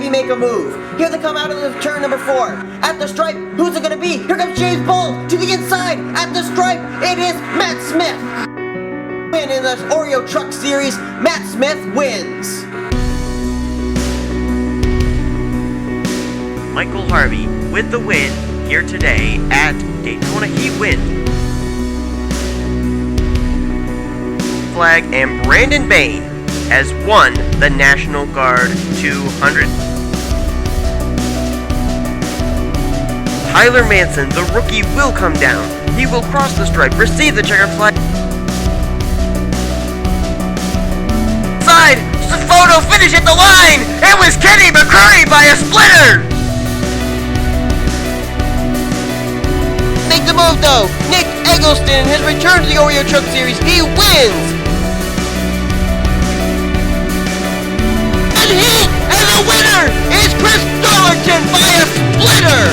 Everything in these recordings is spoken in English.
maybe make a move. Here they come out of the turn number 4. At the stripe, who's it going to be? Here comes James Bolt to the inside. At the stripe, it is Matt Smith. Win in the Oreo Truck Series, Matt Smith wins. Michael Harvey with the win here today at Daytona. He wins. Flag, and Brandon Bain has won the National Guard 200. Tyler Manson, the rookie, will come down. He will cross the stripe, receive the checkered flag. Side, photo finish at the line. It was Anthony McCrury by a splitter. Make the move though. Nick Eggleston has returned to the Oreo Truck Series. He wins. And the winner is Chris Dollerton by a splitter!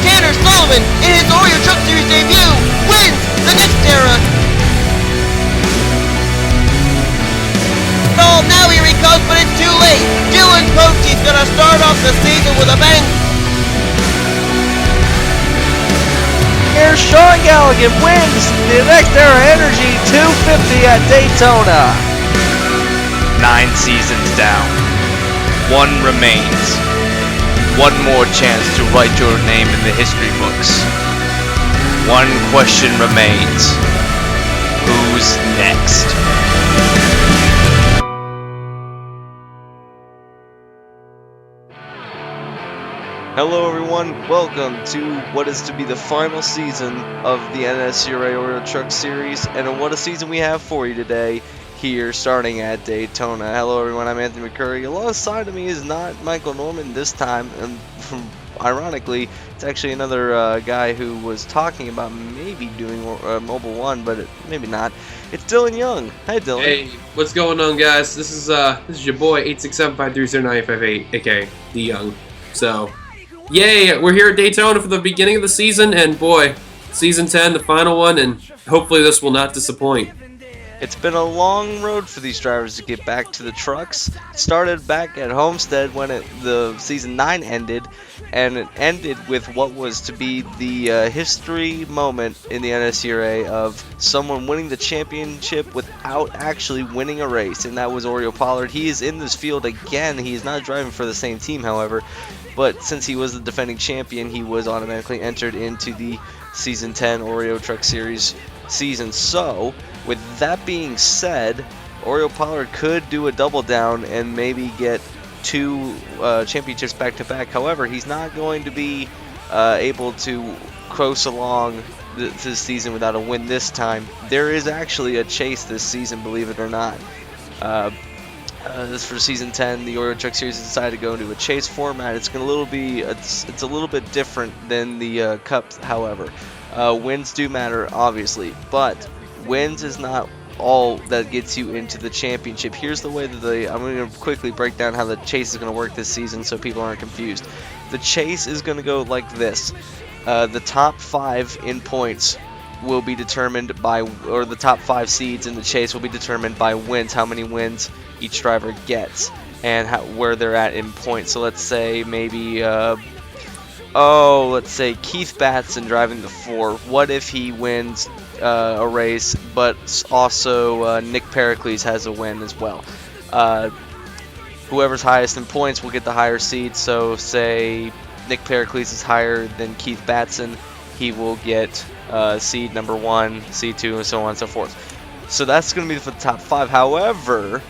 Tanner Sullivan, in his Oreo Truck Series debut, wins the NNSCRA. Oh, now here he comes, but it's too late. Dylan Young's gonna start off the season with a bang. Here's Sean Galligan wins the NNSCRA Energy 250 at Daytona. 9 seasons down. 1 remains. 1 more chance to write your name in the history books. 1 question remains. Who's next? Hello everyone, welcome to what is to be the final season of the NNSCRA Oreo Truck Series, and what a season we have for you today here starting at Daytona. Hello everyone, I'm Anthony McCrury. Alongside of me is not Michael Norman this time, and ironically, it's actually another guy who was talking about maybe doing Mobile 1, but maybe not. It's Dillon Young. Hi Dillon. Hey, what's going on guys? This is your boy 867-530-958, aka D Young. So, yay, we're here at Daytona for the beginning of the season, and boy, season 10, the final one, and hopefully this will not disappoint. It's been a long road for these drivers to get back to the trucks. It started back at Homestead when the season 9 ended, and it ended with what was to be the history moment in the NNSCRA of someone winning the championship without actually winning a race, and that was Oreo Pollard. He is in this field again. He is not driving for the same team, however, but since he was the defending champion, he was automatically entered into the Season 10 Oreo Truck Series season. So, with that being said, Oreo Pollard could do a double down and maybe get 2 championships back to back. However, he's not going to be able to coast along this season without a win this time. There is actually a chase this season, believe it or not. This for season 10, the Oreo Truck Series decided to go into a chase format. It's a little bit different than the Cups, however. Wins do matter, obviously, but wins is not all that gets you into the championship. Here's the way that I'm going to quickly break down how the chase is going to work this season so people aren't confused. The chase is going to go like this. The top 5 in points will be determined by, or the top 5 seeds in the chase will be determined by wins, how many wins each driver gets, and where they're at in points. So let's say maybe, let's say Keith Batson driving the 4. What if he wins a race, but also Nick Pericles has a win as well? Whoever's highest in points will get the higher seed. So say Nick Pericles is higher than Keith Batson, he will get seed number 1, seed 2, and so on and so forth. So that's going to be for the top 5. However,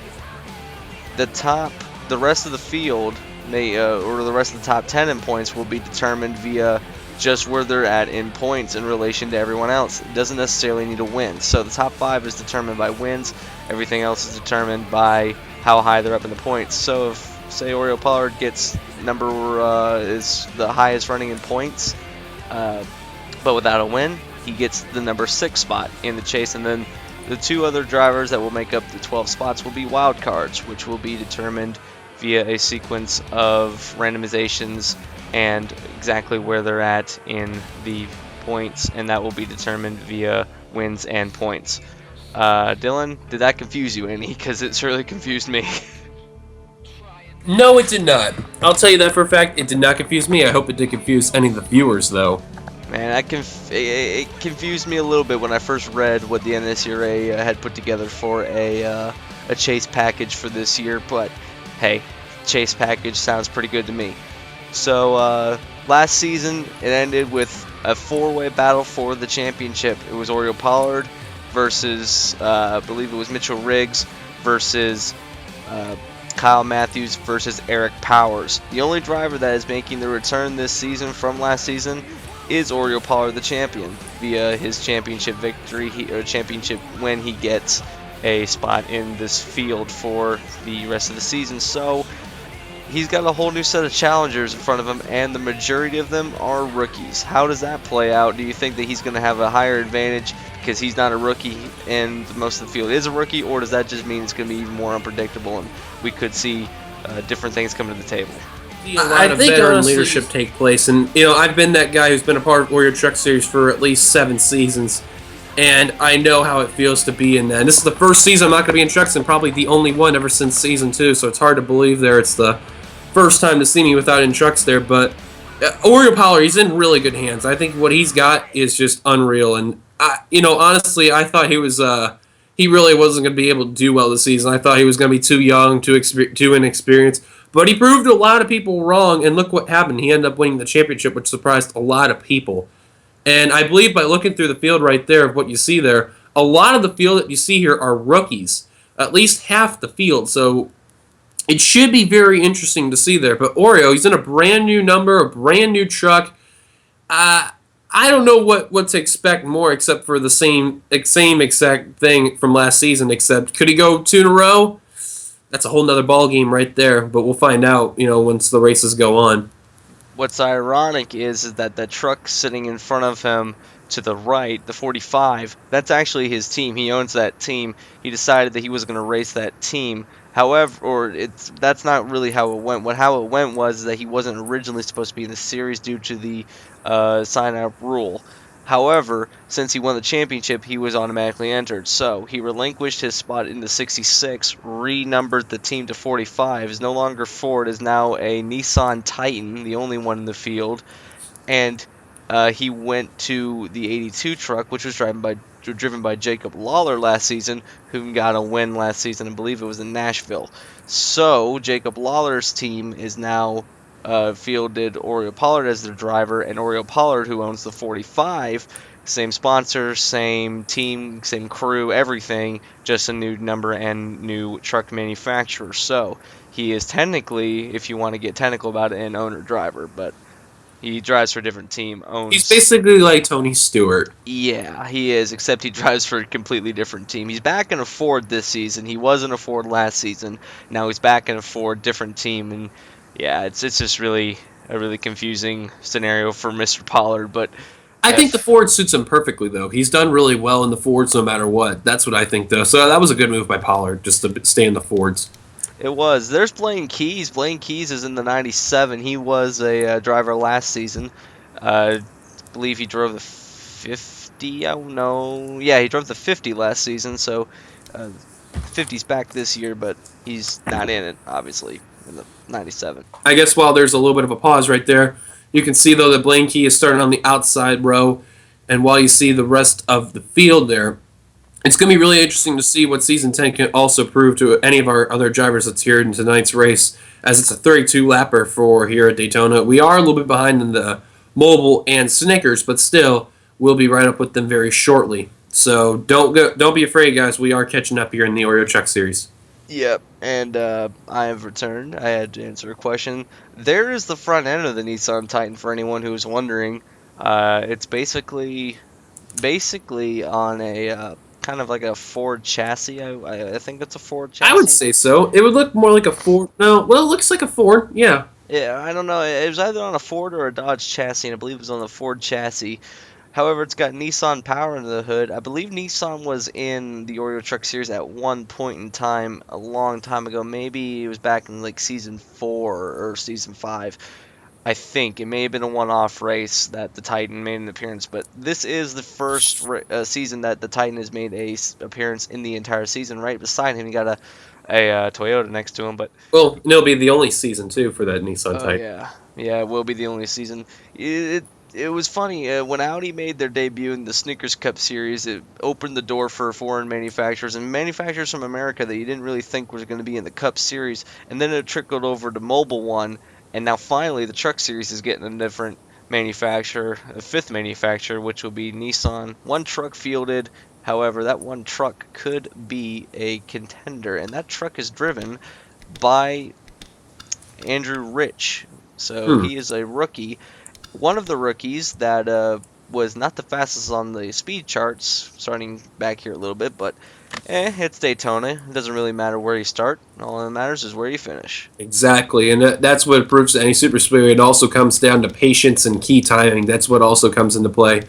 the rest of the field or the rest of the top 10 in points will be determined via just where they're at in points in relation to everyone else. It doesn't necessarily need a win. So the top 5 is determined by wins. Everything else is determined by how high they're up in the points. So if, say, Oreo Pollard gets is the highest running in points, but without a win, he gets the number 6 spot in the chase, and then the 2 other drivers that will make up the 12 spots will be wild cards, which will be determined via a sequence of randomizations and exactly where they're at in the points, and that will be determined via wins and points. Dylan, did that confuse you any? Because it certainly confused me. No, it did not. I'll tell you that for a fact. It did not confuse me. I hope it did confuse any of the viewers, though. Man, it confused me a little bit when I first read what the NNSCRA had put together for a chase package for this year, but hey, chase package sounds pretty good to me. So last season it ended with a four-way battle for the championship. It was Oreo Pollard versus I believe it was Mitchell Riggs versus Kyle Matthews versus Eric Powers. The only driver that is making the return this season from last season is Oreo Pollard, the champion, via his championship victory, or championship when he gets a spot in this field for the rest of the season. So he's got a whole new set of challengers in front of him, and the majority of them are rookies. How does that play out? Do you think that he's going to have a higher advantage because he's not a rookie and most of the field is a rookie, or does that just mean it's going to be even more unpredictable and we could see different things coming to the table? I think veteran leadership take place, and I've been that guy who's been a part of Oreo Truck Series for at least 7 seasons, and I know how it feels to be in that. And this is the first season I'm not going to be in trucks, and probably the only one ever since season 2. So it's hard to believe it's the first time to see me without in trucks there. But Oreo Pollard, he's in really good hands. I think what he's got is just unreal, and honestly, I thought he really wasn't going to be able to do well this season. I thought he was going to be too young, too inexperienced. But he proved a lot of people wrong, and look what happened. He ended up winning the championship, which surprised a lot of people. And I believe by looking through the field right there of what you see there, a lot of the field that you see here are rookies. At least half the field. So it should be very interesting to see there. But Oreo, he's in a brand new number, a brand new truck. I don't know what to expect more except for the same exact thing from last season, except could he go 2 in a row? That's a whole nother ball game right there, but we'll find out, once the races go on. What's ironic is that the truck sitting in front of him to the right, the 45, that's actually his team. He owns that team. He decided that he was going to race that team. However, that's not really how it went. How it went was that he wasn't originally supposed to be in the series due to the sign-up rule. However, since he won the championship, he was automatically entered. So he relinquished his spot in the 66, renumbered the team to 45. Is no longer Ford, is now a Nissan Titan, the only one in the field. And he went to the 82 truck, which was driven by Jacob Lawler last season, who got a win last season. I believe it was in Nashville. So Jacob Lawler's team is now fielded Oreo Pollard as their driver, and Oreo Pollard, who owns the 45, same sponsor, same team, same crew, everything, just a new number and new truck manufacturer. So he is technically, if you want to get technical about it, an owner-driver, but he drives for a different team. He's basically like Tony Stewart. Yeah, he is, except he drives for a completely different team. He's back in a Ford this season. He was in a Ford last season. Now he's back in a Ford, different team, and yeah, it's just really a really confusing scenario for Mr. Pollard, but I think the Ford suits him perfectly, though. He's done really well in the Fords no matter what. That's what I think, though. So that was a good move by Pollard, just to stay in the Fords. It was. There's Blaine Keys. Blaine Keys is in the 97. He was a driver last season. I believe he drove the 50. Oh, no. Yeah, he drove the 50 last season, so 50's back this year, but he's not in it, obviously, in the 97. I guess while there's a little bit of a pause right there, you can see, though, that Blaine Key is starting on the outside row, and while you see the rest of the field there, it's going to be really interesting to see what Season 10 can also prove to any of our other drivers that's here in tonight's race, as it's a 32-lapper for here at Daytona. We are a little bit behind in the Mobile and Snickers, but still, we'll be right up with them very shortly. So don't be afraid, guys. We are catching up here in the Oreo Truck Series. Yep, and I have returned. I had to answer a question. There is the front end of the Nissan Titan for anyone who is wondering. It's basically on a kind of like a Ford chassis. I think it's a Ford chassis. I would say so. It would look more like a Ford. No, well, it looks like a Ford, yeah. Yeah, I don't know. It was either on a Ford or a Dodge chassis, and I believe it was on the Ford chassis. However, it's got Nissan power in the hood. I believe Nissan was in the Oreo Truck Series at one point in time, a long time ago. Maybe it was back in like Season 4 or Season 5. I think it may have been a one-off race that the Titan made an appearance, but this is the first season that the Titan has made a appearance in the entire season. Right beside him, you got a Toyota next to him, but Well, and it'll be the only season too for that Nissan oh Titan. yeah, it will be the only season. It was funny when Audi made their debut in the Snickers Cup Series. It opened the door for foreign manufacturers and manufacturers from America that you didn't really think was going to be in the Cup Series, and then it trickled over to Mobile One, and now finally the Truck Series is getting a different manufacturer, a fifth manufacturer, which will be Nissan. One truck fielded. However, that one truck could be a contender, and that truck is driven by Andrew Rich. So he is a rookie. One of the rookies that was not the fastest on the speed charts, starting back here a little bit, but it's Daytona. It doesn't really matter where you start. All that matters is where you finish. Exactly, and that's what proves any super speedway. It also comes down to patience and key timing. That's what also comes into play,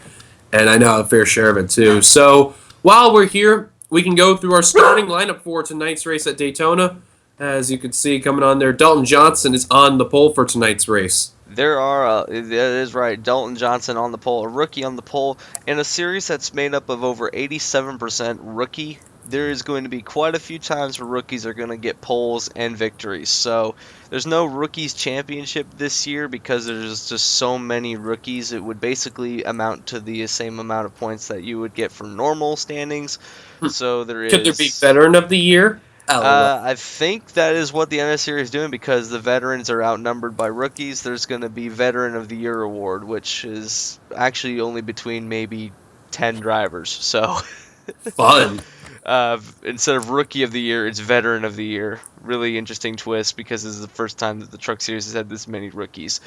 and I know a fair share of it too. So while we're here, we can go through our starting lineup for tonight's race at Daytona. As you can see coming on there, Dalton Johnson is on the pole for tonight's race. There are, that is right, Dalton Johnson on the pole, a rookie on the pole, in a series that's made up of over 87% rookie. There is going to be quite a few times where rookies are going to get poles and victories. So there's no rookies championship this year because there's just so many rookies. It would basically amount to the same amount of points that you would get for normal standings. So there is. Could there be veteran of the year? I think that is what the NNSCRA is doing because the veterans are outnumbered by rookies. There's going to be Veteran of the Year award, which is actually only between maybe 10 drivers. So Fun. Instead of Rookie of the Year, it's Veteran of the Year. Really interesting twist because this is the first time that the Truck Series has had this many rookies.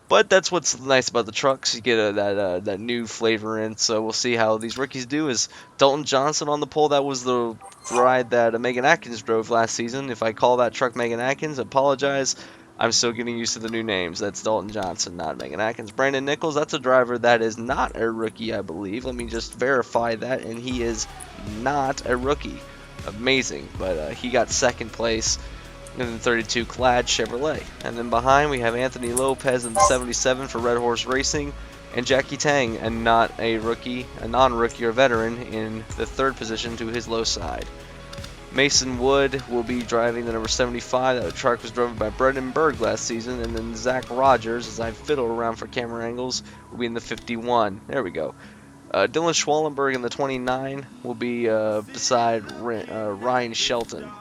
But that's what's nice about the trucks. You get that new flavor in. So we'll see how these rookies do. Is Dalton Johnson on the pole? That was the ride that Megan Atkins drove last season. If I call that truck Megan Atkins, apologize. I'm still getting used to the new names. That's Dalton Johnson, not Megan Atkins. Brandon Nichols, that's a driver that is not a rookie, I believe. Let me just verify that. And he is not a rookie. Amazing. But he got second place in the 32 Clad Chevrolet. And then behind we have Anthony Lopez in the 77 for Red Horse Racing, and Jackie Tang, and not a rookie, a non-rookie or veteran, in the third position to his low side. Mason Wood will be driving the number 75. That truck was driven by Brendan Berg last season, and then Zach Rogers, as I fiddle around for camera angles, will be in the 51. There we go. Dylan Schwallenberg in the 29 will be beside Ryan Shelton.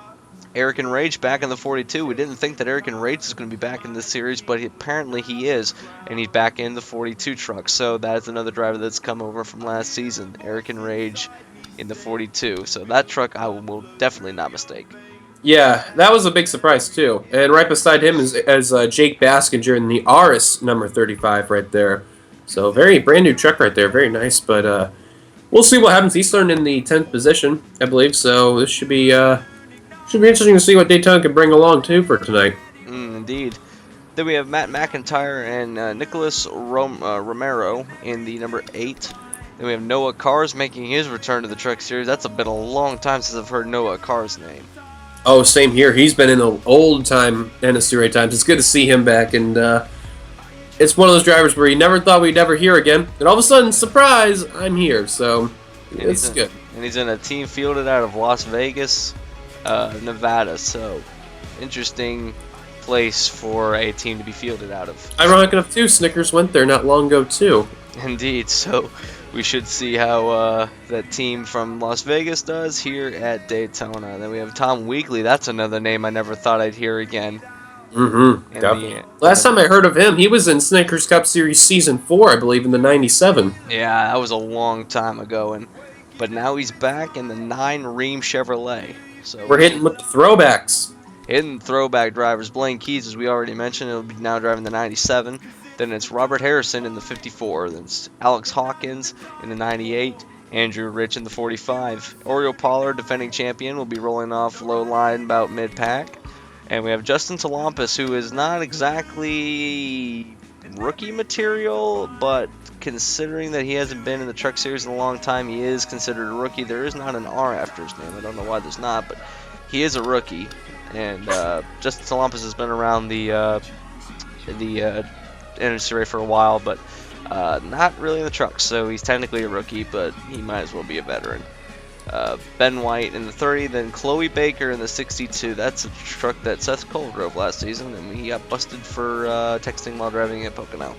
Eric and Rage back in the 42. We didn't think that Eric and Rage was going to be back in this series, but apparently he is, and he's back in the 42 truck. So that's another driver that's come over from last season, Eric and Rage in the 42. So that truck I will definitely not mistake. Yeah, that was a big surprise too. And right beside him is Jake Baskinger in the RS number 35 right there. So very brand new truck right there, very nice. But we'll see what happens. He's starting in the 10th position, I believe. So this should be interesting to see what Daytona can bring along too for tonight. Indeed. Then we have Matt McIntyre and Nicholas Romero in the number 8. Then we have Noah Cars making his return to the Truck Series. That's been a long time since I've heard Noah Cars' name. Oh, same here. He's been in the old time NNSCRA times. It's good to see him back, and it's one of those drivers where you never thought we'd ever hear again, and all of a sudden, surprise, I'm here. So it's good. And he's in a team fielded out of Las Vegas, Nevada. So interesting place for a team to be fielded out of. Ironic enough, too, Snickers went there not long ago, too. Indeed. So we should see how that team from Las Vegas does here at Daytona. Then we have Tom Weekly. That's another name I never thought I'd hear again. Last time I heard of him, he was in Snickers Cup Series Season 4, I believe, in the 97. Yeah, that was a long time ago. But now he's back in the 9 Ream Chevrolet. So we're hitting with the throwbacks. Hitting throwback drivers. Blaine Keys, as we already mentioned, will be now driving the 97. Then it's Robert Harrison in the 54. Then it's Alex Hawkins in the 98. Andrew Rich in the 45. Oreo Pollard, defending champion, will be rolling off low line about mid-pack. And we have Justin Talampis, who is not exactly rookie material, but considering that he hasn't been in the Truck Series in a long time, he is considered a rookie. There is not an R after his name. I don't know why there's not, but he is a rookie. And Justin Talampis has been around the NNSCRA for a while, but not really in the trucks. So he's technically a rookie, but he might as well be a veteran. Ben White in the 30, then Chloe Baker in the 62. That's a truck that Seth Cole drove last season, and he got busted for texting while driving at Pocono.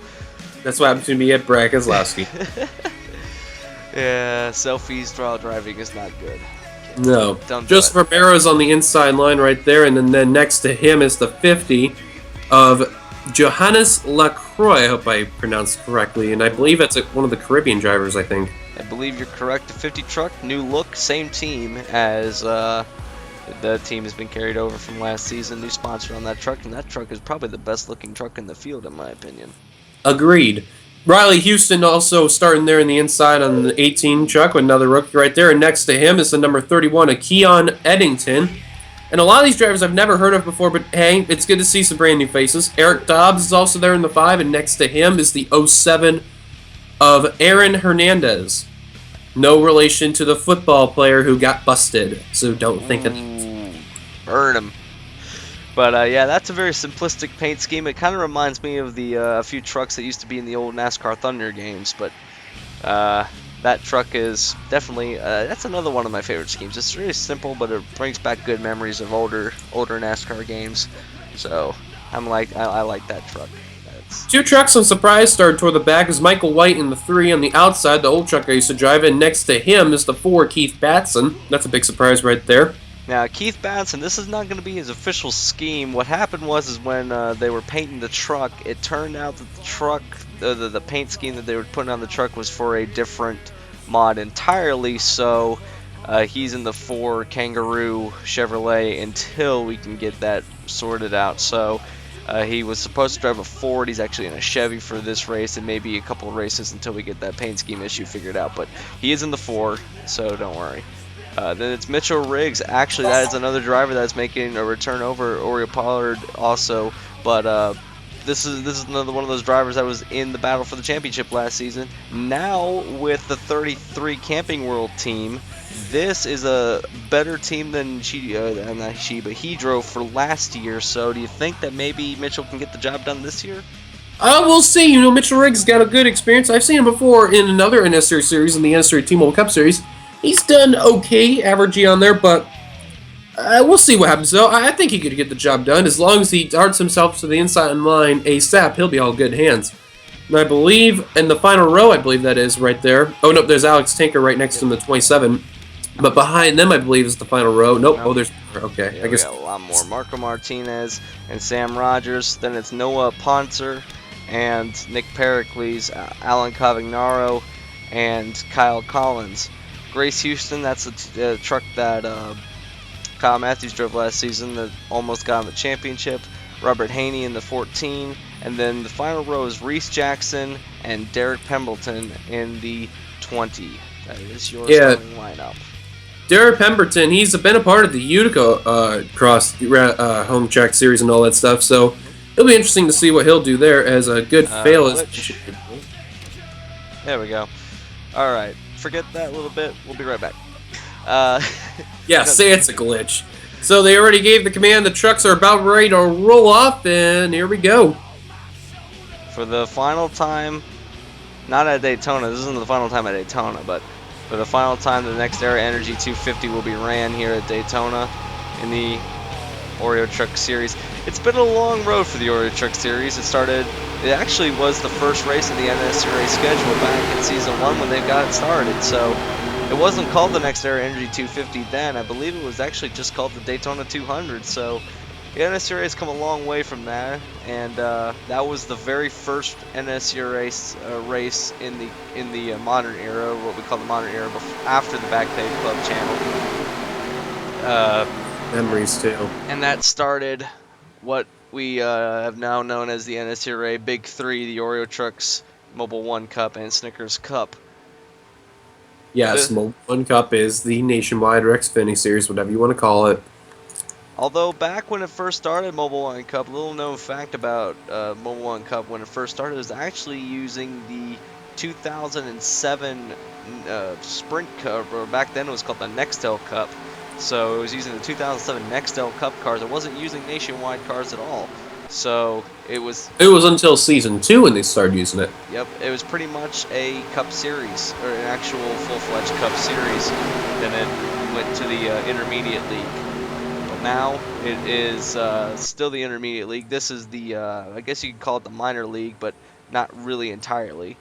That's what happened to me at Brad Keselowski. Yeah, selfies while driving is not good. No. Don't Just Romero's on the inside line right there, and then next to him is the 50 of Johannes Lacroix. I hope I pronounced correctly, and I believe that's one of the Caribbean drivers, I think. I believe you're correct. The 50 truck, new look, same team as the team has been carried over from last season. New sponsor on that truck, and that truck is probably the best looking truck in the field, in my opinion. Agreed. Riley Houston also starting there in the inside on the 18 truck with another rookie right there. And next to him is the number 31, a Keon Eddington. And a lot of these drivers I've never heard of before, but hey, it's good to see some brand new faces. Eric Dobbs is also there in the 5, and next to him is the 07 of Aaron Hernandez. No relation to the football player who got busted, so don't think of that. Burn him. But yeah, that's a very simplistic paint scheme. It kind of reminds me of the a few trucks that used to be in the old NASCAR Thunder games. But that truck is definitely that's another one of my favorite schemes. It's really simple, but it brings back good memories of older NASCAR games. So I like that truck. Two trucks on surprise started toward the back is Michael White in the 3 on the outside, the old truck I used to drive, and next to him is the 4, Keith Batson. That's a big surprise right there. Now, Keith Batson, this is not going to be his official scheme. What happened was when they were painting the truck, it turned out that the truck, the paint scheme that they were putting on the truck was for a different mod entirely, so he's in the 4 Kangaroo Chevrolet until we can get that sorted out. So he was supposed to drive a Ford. He's actually in a Chevy for this race and maybe a couple of races until we get that paint scheme issue figured out. But he is in the 4, so don't worry. Then it's Mitchell Riggs. Actually, that is another driver that's making a return over Oreo Pollard also. But this is another one of those drivers that was in the battle for the championship last season. Now with the 33 Camping World team, this is a better team than he drove for last year. So do you think that maybe Mitchell can get the job done this year? We'll see. You know, Mitchell Riggs got a good experience. I've seen him before in another NNSCRA series, in the NNSCRA T-Mobile Cup Series. He's done okay, averagey on there, but we'll see what happens, though. I think he could get the job done. As long as he darts himself to the inside line ASAP, he'll be all good hands. And I believe in the final row, I believe that is right there. Oh, no, there's Alex Tinker right next to him, the 27. But behind them, I believe, is the final row. Nope. Oh, there's... Okay, I guess... We got a lot more. Marco Martinez and Sam Rogers. Then it's Noah Poncer and Nick Pericles, Alan Cavagnaro, and Kyle Collins. Grace Houston, that's the truck that Kyle Matthews drove last season that almost got him the championship. Robert Haney in the 14. And then the final row is Reese Jackson and Derek Pemberton in the 20. That is your starting lineup. Derek Pemberton, he's been a part of the Utica Cross Home Track Series and all that stuff, so it'll be interesting to see what he'll do there as a good fail. There we go. All right. Forget that a little bit. We'll be right back. Yeah, say it's a glitch. So they already gave the command. The trucks are about ready to roll off, and here we go. For the final time, not at Daytona. This isn't the final time at Daytona, but for the final time, the NextEra Energy 250 will be ran here at Daytona in the Oreo Truck Series. It's been a long road for the Oreo Truck Series. It actually was the first race in the NNSCRA schedule back in Season 1 when they got it started. So it wasn't called the NextEra Energy 250 then. I believe it was actually just called the Daytona 200. So the NNSCRA has come a long way from that, and that was the very first NNSCRA race in the modern era, what we call the modern era, after the Backpage Club channel. Memories too. And that started what we have now known as the NNSCRA Big Three: the Oreo Trucks Mobile One Cup and Snickers Cup. Yes, Mobile One Cup is the nationwide or Xfinity Series, whatever you want to call it. Although back when it first started, Mobile One Cup, a little known fact about Mobile One Cup when it first started, it was actually using the 2007 Sprint Cup, or back then it was called the Nextel Cup. So it was using the 2007 Nextel Cup cars. It wasn't using nationwide cars at all. So it was. It was until season 2 when they started using it. Yep, it was pretty much a Cup Series, or an actual full-fledged Cup Series. Then it went to the Intermediate League. But now it is still the Intermediate League. This is the, I guess you could call it the minor league, but not really entirely.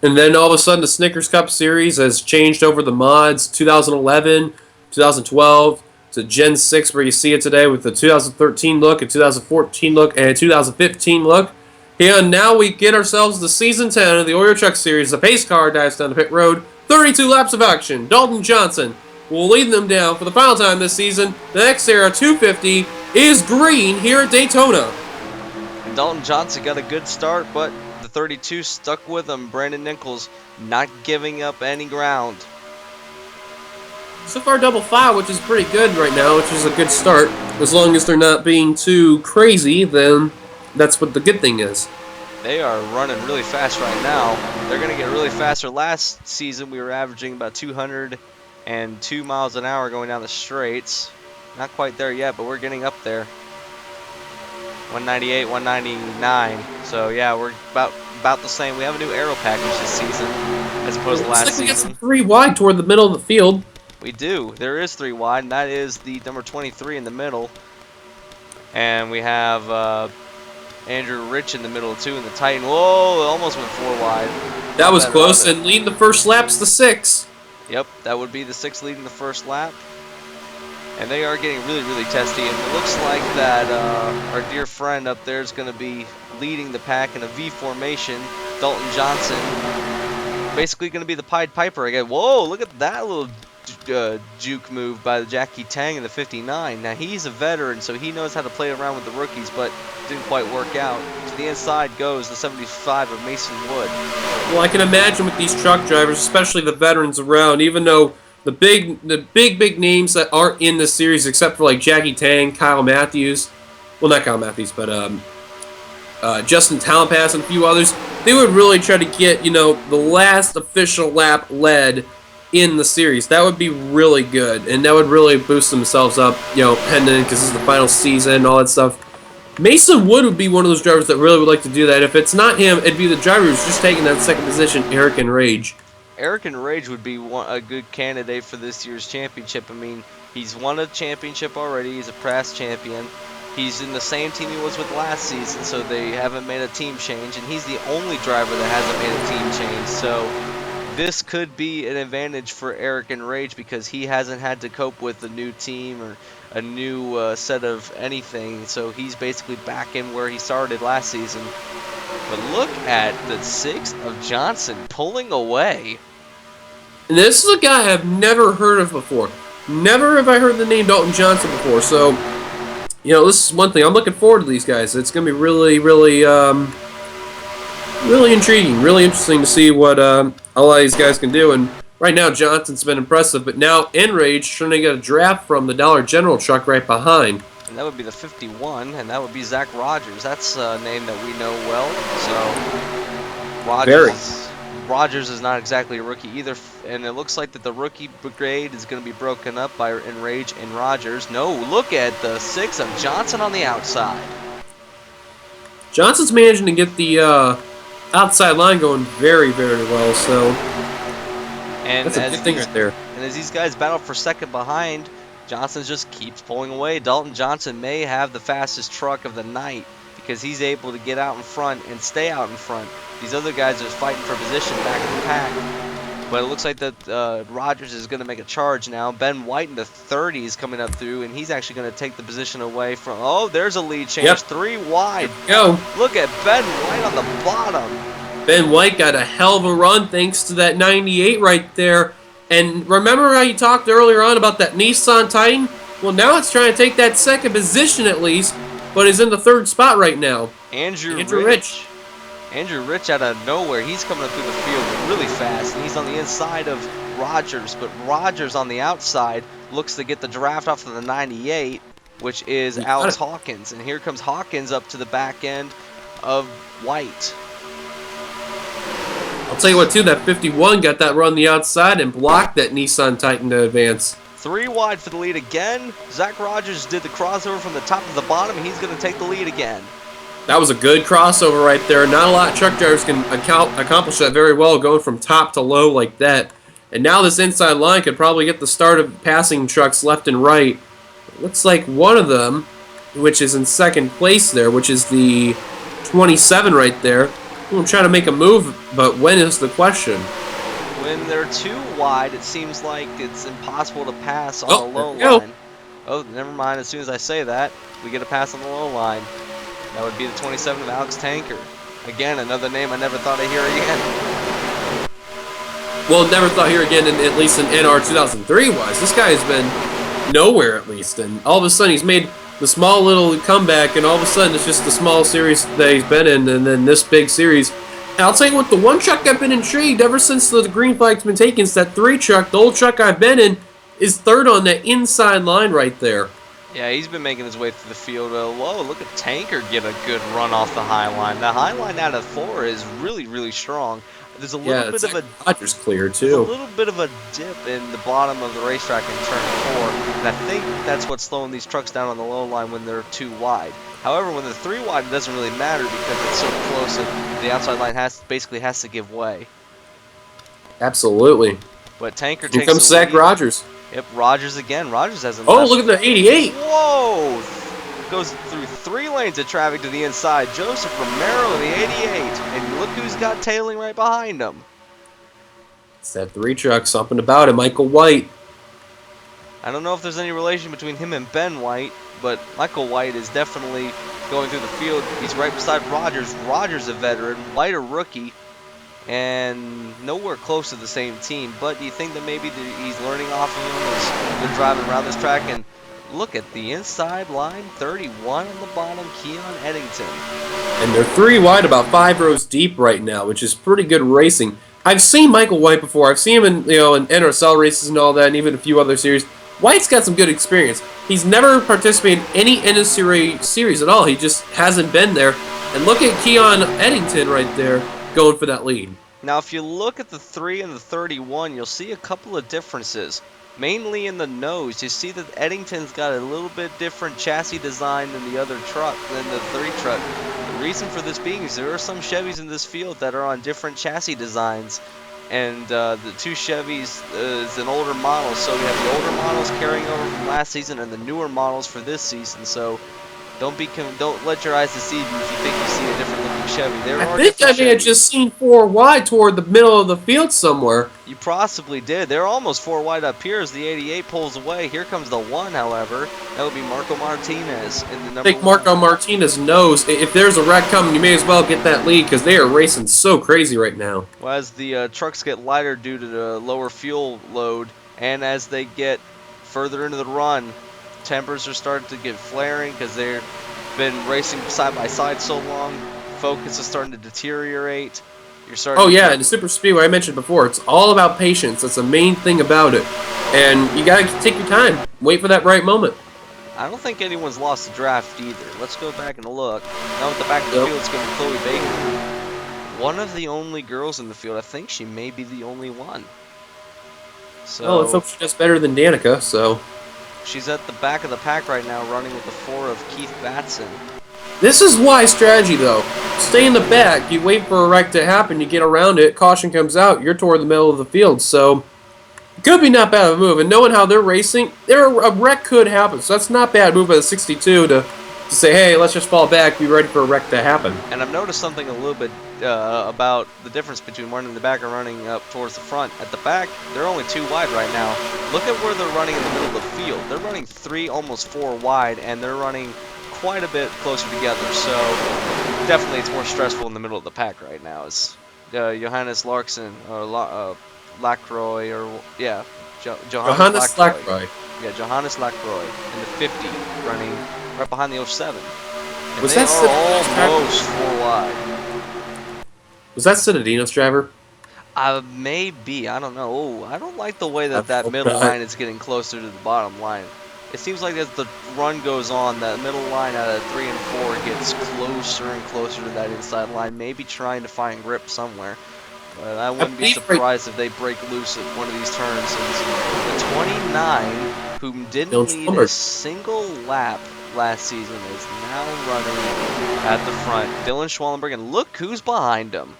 And then all of a sudden, the Snickers Cup Series has changed over the mods. 2011, 2012 to Gen 6, where you see it today with the 2013 look, a 2014 look, and a 2015 look. And now we get ourselves the Season 10 of the Oreo Truck Series. The pace car dives down the pit road. 32 laps of action. Dalton Johnson will lead them down for the final time this season. The NNSCRA 250 is green here at Daytona. And Dalton Johnson got a good start, but the 32 stuck with him. Brandon Nichols not giving up any ground. So far, double file, which is pretty good right now, which is a good start. As long as they're not being too crazy, then that's what the good thing is. They are running really fast right now. They're going to get really faster. Last season, we were averaging about 202 miles an hour going down the straights. Not quite there yet, but we're getting up there. 198, 199. So, yeah, we're about the same. We have a new aero package this season as opposed to last Looks like we got season. some 3 wide toward the middle of the field. We do. There is 3 wide, and that is the number 23 in the middle. And we have Andrew Rich in the middle, too, in the Titan. Whoa, it almost went 4 wide. That was close, and leading the first lap's the 6. Yep, that would be the 6 leading the first lap. And they are getting really, really testy. And it looks like that our dear friend up there is going to be leading the pack in a V formation. Dalton Johnson, basically going to be the Pied Piper again. Whoa, look at that little juke move by the Jackie Tang in the 59. Now he's a veteran, so he knows how to play around with the rookies, but didn't quite work out. To the inside goes the 75 of Mason Wood. Well, I can imagine with these truck drivers, especially the veterans around, even though the big names that aren't in this series, except for like Jackie Tang, Kyle Matthews, well, not Kyle Matthews, but Justin Talonpass and a few others, they would really try to get, you know, the last official lap led in the series. That would be really good, and that would really boost themselves up, you know, heading in, because this is the final season and all that stuff. Mason Wood would be one of those drivers that really would like to do that. If it's not him, it'd be the driver who's just taking that second position, Eric and Rage. Eric and Rage would be a good candidate for this year's championship. I mean, he's won a championship already. He's a past champion. He's in the same team he was with last season, so they haven't made a team change, and he's the only driver that hasn't made a team change. So this could be an advantage for Eric and Rage because he hasn't had to cope with a new team or a new set of anything. So he's basically back in where he started last season. But look at the 6th of Johnson pulling away. And this is a guy I've never heard of before. Never have I heard the name Dalton Johnson before. So, you know, this is one thing. I'm looking forward to these guys. It's going to be really, really, really intriguing. Really interesting to see what a lot of these guys can do. And right now, Johnson's been impressive. But now, Enrage trying to get a draft from the Dollar General truck right behind. And that would be the 51, and that would be Zach Rogers. That's a name that we know well. So, Rogers is not exactly a rookie either, and it looks like that the rookie brigade is going to be broken up by Enrage and Rogers. No, look at the 6 of Johnson on the outside. Johnson's managing to get the outside line going very, very well, so and that's a good thing right there. And as these guys battle for second behind, Johnson just keeps pulling away. Dalton Johnson may have the fastest truck of the night because he's able to get out in front and stay out in front. These other guys are fighting for position back in the pack. But it looks like that Rogers is going to make a charge now. Ben White in the 30 is coming up through, and he's actually going to take the position away from... Oh, there's a lead change. Yep. 3 wide. Go. Look at Ben White on the bottom. Ben White got a hell of a run thanks to that 98 right there. And remember how you talked earlier on about that Nissan Titan? Well, now it's trying to take that second position at least, but is in the 3rd spot right now. Andrew Rich. Andrew Rich out of nowhere. He's coming up through the field really fast, and he's on the inside of Rogers. But Rogers on the outside looks to get the draft off of the 98, which is Alex Hawkins. And here comes Hawkins up to the back end of White. I'll tell you what, too, that 51 got that run the outside and blocked that Nissan Titan to advance. 3 wide for the lead again. Zach Rogers did the crossover from the top to the bottom. He's going to take the lead again. That was a good crossover right there. Not a lot of truck drivers can accomplish that very well, going from top to low like that. And now this inside line could probably get the start of passing trucks left and right. It looks like one of them, which is in second place there, which is the 27 right there. I'm trying to make a move, but when is the question? When they're 2 wide, it seems like it's impossible to pass on the low there we line. Oh, never mind. As soon as I say that, we get a pass on the low line. That would be the 27 of Alex Tanker. Again, another name I never thought I'd hear again. Well, never thought here again, at least in NR 2003 was. This guy has been nowhere, at least. And all of a sudden, he's made the small little comeback, and all of a sudden, it's just the small series that he's been in, and then this big series. And I'll tell you what, the one truck I've been intrigued ever since the green flag's been taken is that 3 truck, the old truck I've been in, is third on that inside line right there. Yeah, he's been making his way through the field. Whoa, look at Tanker get a good run off the high line. The high line out of 4 is really, really strong. There's a little bit of a Rogers clear there's too. a little bit of a dip in the bottom of the racetrack in turn 4, and I think that's what's slowing these trucks down on the low line when they're 2 wide. However, when they're 3 wide, it doesn't really matter because it's so close and the outside line basically has to give way. Absolutely. But Tanker Here takes comes the Zach lead. Rogers. Yep, Rogers again. Rogers hasn't. Oh, look at the 88. Whoa! Goes through 3 lanes of traffic to the inside. Joseph Romero in the 88, and look who's got tailing right behind him. It's that 3 truck, something about it. Michael White. I don't know if there's any relation between him and Ben White, but Michael White is definitely going through the field. He's right beside Rogers. Rogers a veteran, White a rookie, and nowhere close to the same team. But do you think that maybe he's learning off of him as they're driving around this track? And look at the inside line, 31 on the bottom, Keon Eddington. And they're 3 wide, about 5 rows deep right now, which is pretty good racing. I've seen Michael White before. I've seen him in in NRSL races and all that, and even a few other series. White's got some good experience. He's never participated in any NNSCRA series at all. He just hasn't been there. And look at Keon Eddington right there going for that lead. Now, if you look at the 3 and the 31, you'll see a couple of differences. Mainly in the nose, you see that Eddington's got a little bit different chassis design than the other truck, than the 3 truck. The reason for this being is there are some Chevys in this field that are on different chassis designs. And the 2 Chevys is an older model, so you have the older models carrying over from last season and the newer models for this season. So don't let your eyes deceive you if you think you see a different looking Chevy. There are I think I different may have Chevys. just seen 4 wide toward the middle of the field somewhere. You possibly did. They're almost 4 wide up here as the 88 pulls away. Here comes the 1, however. That would be Marco Martinez in the number I think 1. Marco Martinez knows if there's a wreck coming, you may as well get that lead because they are racing so crazy right now. Well, as the trucks get lighter due to the lower fuel load, and as they get further into the run, tempers are starting to get flaring because they've been racing side by side so long. Focus is starting to deteriorate. You're starting. Oh yeah, and the Super Speedway I mentioned before, it's all about patience. That's the main thing about it, and you gotta take your time, wait for that right moment. I don't think anyone's lost the draft either. Let's go back and look. Now at the back of the field, it's going to be Chloe Baker. One of the only girls in the field. I think she may be the only one. So Oh, let's hope she does better than Danica. So she's at the back of the pack right now, running with the 4 of Keith Batson. this is wise strategy though. Stay in the back. You wait for a wreck to happen. You get around it. Caution comes out. You're toward the middle of the field. So could be not bad of a move. And knowing how they're racing, a wreck could happen. So that's not bad move by the 62 to say, hey, let's just fall back. Be ready for a wreck to happen. And I've noticed something a little bit about the difference between running in the back and running up towards the front. At the back, they're only 2 wide right now. Look at where they're running in the middle of the field. They're running 3, almost 4 wide, and they're running quite a bit closer together. So definitely it's more stressful in the middle of the pack right now. It's Johannes Larkson, or Lacroix, or yeah, Johannes Lacroix. Yeah, Johannes Lacroix in the 50, running right behind the 07. And Was they that are almost 4 wide. Was that Citadino's driver? Maybe. I don't know. Oh, I don't like the way that I middle forgot. line is getting closer to the bottom line. It seems like as the run goes on, that middle line out of 3 and 4 gets closer and closer to that inside line, maybe trying to find grip somewhere. But I wouldn't be believe surprised if they break loose at one of these turns. Since the 29, who didn't Dillon lead Schwallenberg. a single lap last season, is now running at the front. Dillon Schwallenberg, and look who's behind him.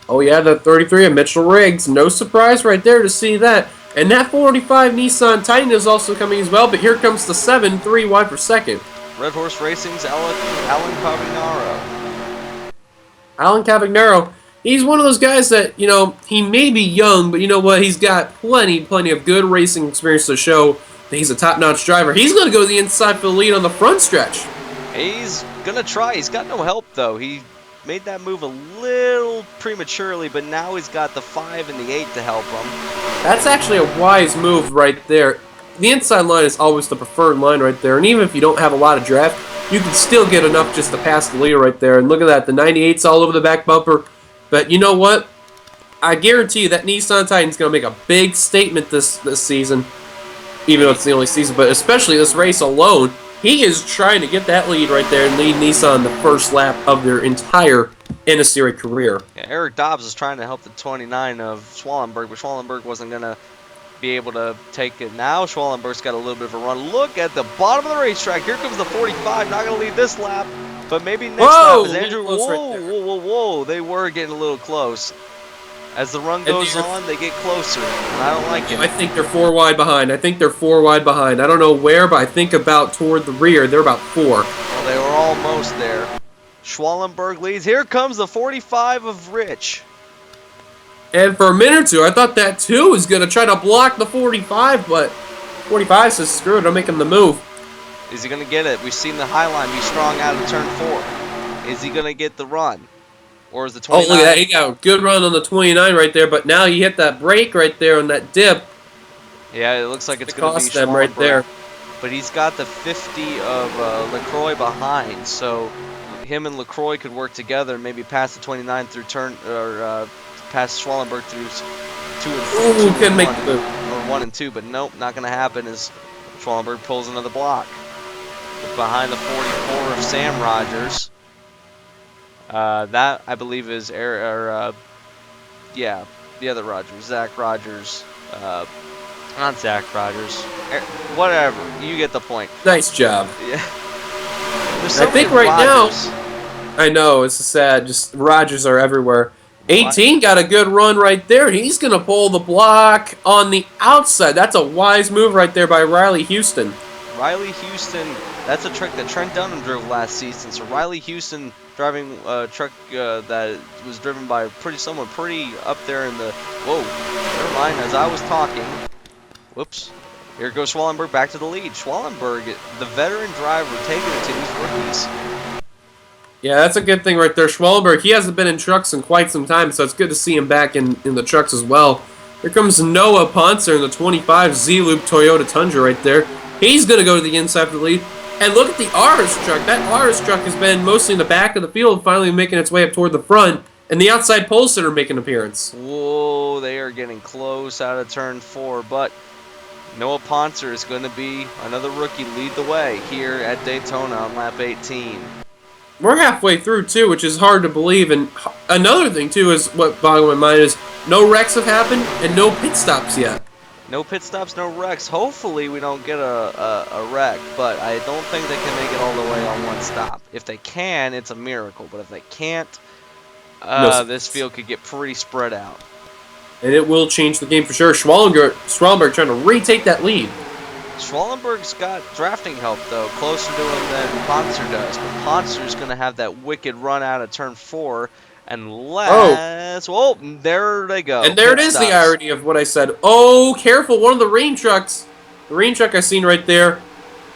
Oh yeah, the 33 of Mitchell Riggs. No surprise right there to see that. And that 45 Nissan Titan is also coming as well, but here comes the 7, 3 wide for second. Red Horse Racing's Alan Cavagnaro. Alan Cavagnaro, he's one of those guys that, you know, he may be young, but you know what? He's got plenty of good racing experience to show that he's a top-notch driver. He's going to go to the inside for the lead on the front stretch. He's going to try. He's got no help, though. He made that move a little prematurely, but now he's got the 5 and the 8 to help him. That's actually a wise move right there. The inside line is always the preferred line right there, and even if you don't have a lot of draft, you can still get enough just to pass the leader right there. And look at that, the 98's all over the back bumper. But you know what? I guarantee you that Nissan Titan's going to make a big statement this season, even though it's the only season, but especially this race alone. He is trying to get that lead right there and lead Nissan the first lap of their entire NNSCRA career. Yeah, Eric Dobbs is trying to help the 29 of Schwallenberg, but Schwallenberg wasn't going to be able to take it. Now Schwallenberg's got a little bit of a run. Look at the bottom of the racetrack. Here comes the 45. Not going to lead this lap, but maybe next lap. Is Andrew. Whoa. They were getting a little close. As the run goes on, they get closer, and I don't like it. I think they're 4 wide behind. I don't know where, but I think about toward the rear. They're about 4. Well, they were almost there. Schwallenberg leads. Here comes the 45 of Rich. And for a minute or two, I thought that too was going to try to block the 45, but 45 says, screw it, I'm making the move. Is he going to get it? We've seen the high line be strong out of turn 4. Is he going to get the run? Or is the 29? Oh, look at that. He got a good run on the 29 right there, but now he hit that brake right there on that dip. Yeah, it looks like it's going to be cost them right there. But he's got the 50 of LaCroix behind, so him and LaCroix could work together and maybe pass the 29 through turn, or pass Schwallenberg through 2 and 4. Ooh, couldn't make the move. Or 1 and 2, but nope, not going to happen as Schwallenberg pulls another block. Behind the 44 of Sam Rogers. That, I believe, is the other Rogers. Zach Rogers. Not Zach Rogers. Whatever. You get the point. Nice job. Yeah. I think right Rogers. Now, I know, it's sad. Just Rogers are everywhere. 18 got a good run right there. He's going to pull the block on the outside. That's a wise move right there by Riley Houston. Riley Houston, that's a truck that Trent Dunham drove last season. So Riley Houston driving a truck that was driven by someone pretty up there in the... Whoa, never mind, as I was talking. Whoops. Here goes Schwallenberg back to the lead. Schwallenberg, the veteran driver, taking it to these rookies. Yeah, that's a good thing right there. Schwallenberg, he hasn't been in trucks in quite some time, so it's good to see him back in the trucks as well. Here comes Noah Poncer in the 25 Z-Loop Toyota Tundra right there. He's going to go to the inside for the lead. And look at the RS truck. That RS truck has been mostly in the back of the field, finally making its way up toward the front. And the outside pole sitter making an appearance. Whoa, they are getting close out of turn 4, but Noah Poncer is going to be another rookie lead the way here at Daytona on lap 18. We're halfway through, too, which is hard to believe. And another thing, too, is what boggles my mind is no wrecks have happened and no pit stops yet. No pit stops, no wrecks. Hopefully we don't get a wreck, but I don't think they can make it all the way on one stop. If they can, it's a miracle. But if they can't, this field could get pretty spread out. And it will change the game for sure. Schwallenberg trying to retake that lead. Schwallenberg's got drafting help, though, closer to him than Poncer does. But Poncer's going to have that wicked run out of turn 4. Unless... Oh, there they go. And there it is, the irony of what I said. Oh, careful, one of the rain trucks. The rain truck I seen right there